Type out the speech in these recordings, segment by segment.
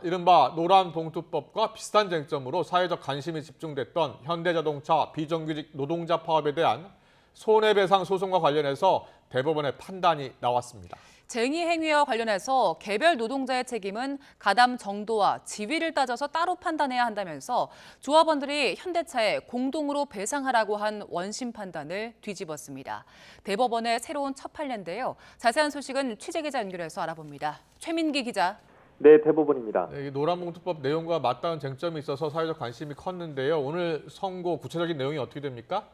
이른바 노란봉투법과 비슷한 쟁점으로 사회적 관심이 집중됐던 현대자동차 비정규직 노동자 파업에 대한 손해배상 소송과 관련해서 대법원의 판단이 나왔습니다. 쟁의 행위와 관련해서 개별 노동자의 책임은 가담 정도와 지위를 따져서 따로 판단해야 한다면서 조합원들이 현대차에 공동으로 배상하라고 한 원심 판단을 뒤집었습니다. 대법원의 새로운 첫 판례인데요. 자세한 소식은 취재기자 연결해서 알아봅니다. 최민기 기자. 네, 대법원입니다. 이 노란봉투법 내용과 맞닿은 쟁점이 있어서 사회적 관심이 컸는데요. 오늘 선고 구체적인 내용이 어떻게 됩니까?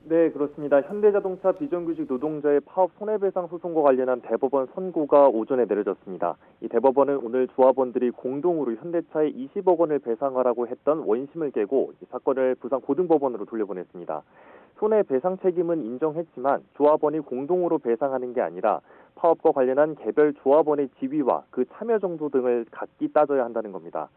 네, 그렇습니다. 현대자동차 비정규직 노동자의 파업 손해배상 소송과 관련한 대법원 선고가 오전에 내려졌습니다. 이 대법원은 오늘 조합원들이 공동으로 현대차에 20억 원을 배상하라고 했던 원심을 깨고 이 사건을 부산고등법원으로 돌려보냈습니다. 손해배상 책임은 인정했지만 조합원이 공동으로 배상하는 게 아니라 파업과 관련한 개별 조합원의 지위와 그 참여 정도 등을 각기 따져야 한다는 겁니다.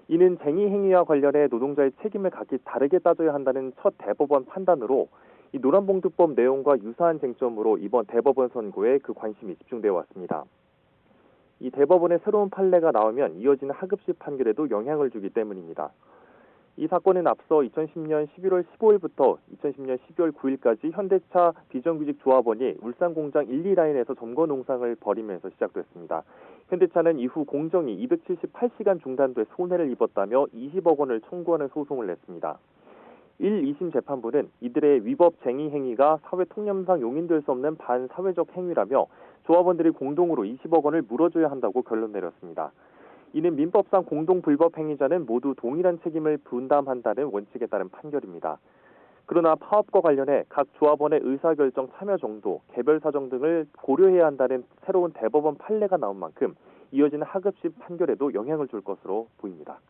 이는 쟁의 행위와 관련해 노동자의 책임을 각기 다르게 따져야 한다는 첫 대법원 판단으로 이 노란봉투법 내용과 유사한 쟁점으로 이번 대법원 선고에 그 관심이 집중되어 왔습니다. 이 대법원의 새로운 판례가 나오면 이어지는 하급식 판결에도 영향을 주기 때문입니다. 이 사건은 앞서 2010년 11월 15일부터 2010년 12월 9일까지 현대차 비정규직 조합원이 울산공장 1, 2라인에서 점거 농상을 벌이면서 시작됐습니다. 현대차는 이후 공정이 278시간 중단돼 손해를 입었다며 20억 원을 청구하는 소송을 냈습니다. 1, 2심 재판부는 이들의 위법 쟁의 행위가 사회 통념상 용인될 수 없는 반사회적 행위라며 조합원들이 공동으로 20억 원을 물어줘야 한다고 결론 내렸습니다. 이는 민법상 공동 불법 행위자는 모두 동일한 책임을 분담한다는 원칙에 따른 판결입니다. 그러나 파업과 관련해 각 조합원의 의사결정 참여 정도, 개별 사정 등을 고려해야 한다는 새로운 대법원 판례가 나온 만큼 이어지는 하급식 판결에도 영향을 줄 것으로 보입니다.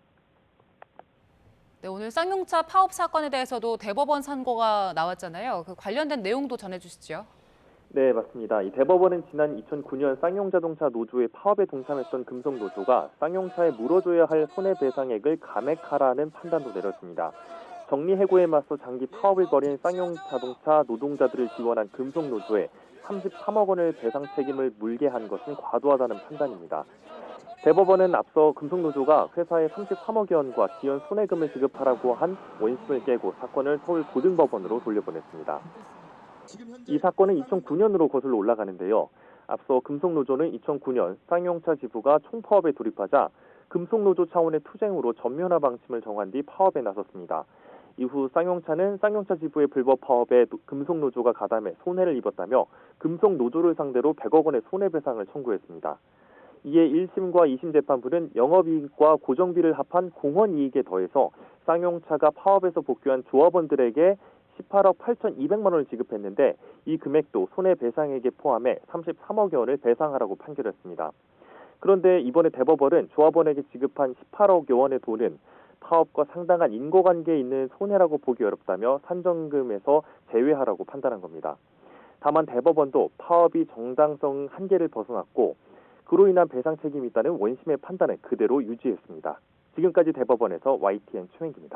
네, 오늘 쌍용차 파업 사건에 대해서도 대법원 선고가 나왔잖아요. 그 관련된 내용도 전해주시죠. 네, 맞습니다. 이 대법원은 지난 2009년 쌍용자동차 노조의 파업에 동참했던 금속노조가 쌍용차에 물어줘야 할 손해배상액을 감액하라는 판단도 내렸습니다. 정리해고에 맞서 장기 파업을 벌인 쌍용자동차 노동자들을 지원한 금속노조에 33억 원을 배상 책임을 물게 한 것은 과도하다는 판단입니다. 대법원은 앞서 금속노조가 회사에 33억여 원과 지연 손해금을 지급하라고 한 원심을 깨고 사건을 서울고등법원으로 돌려보냈습니다. 이 사건은 2009년으로 거슬러 올라가는데요. 앞서 금속노조는 2009년 쌍용차 지부가 총파업에 돌입하자 금속노조 차원의 투쟁으로 전면화 방침을 정한 뒤 파업에 나섰습니다. 이후 쌍용차는 쌍용차 지부의 불법 파업에 금속노조가 가담해 손해를 입었다며 금속노조를 상대로 100억 원의 손해배상을 청구했습니다. 이에 1심과 2심 재판부는 영업이익과 고정비를 합한 공헌이익에 더해서 쌍용차가 파업에서 복귀한 조합원들에게 18억 8,200만 원을 지급했는데 이 금액도 손해배상액에 포함해 33억여 원을 배상하라고 판결했습니다. 그런데 이번에 대법원은 조합원에게 지급한 18억여 원의 돈은 파업과 상당한 인과관계에 있는 손해라고 보기 어렵다며 산정금에서 제외하라고 판단한 겁니다. 다만 대법원도 파업이 정당성 한계를 벗어났고 그로 인한 배상 책임이 있다는 원심의 판단을 그대로 유지했습니다. 지금까지 대법원에서 YTN 최민기입니다.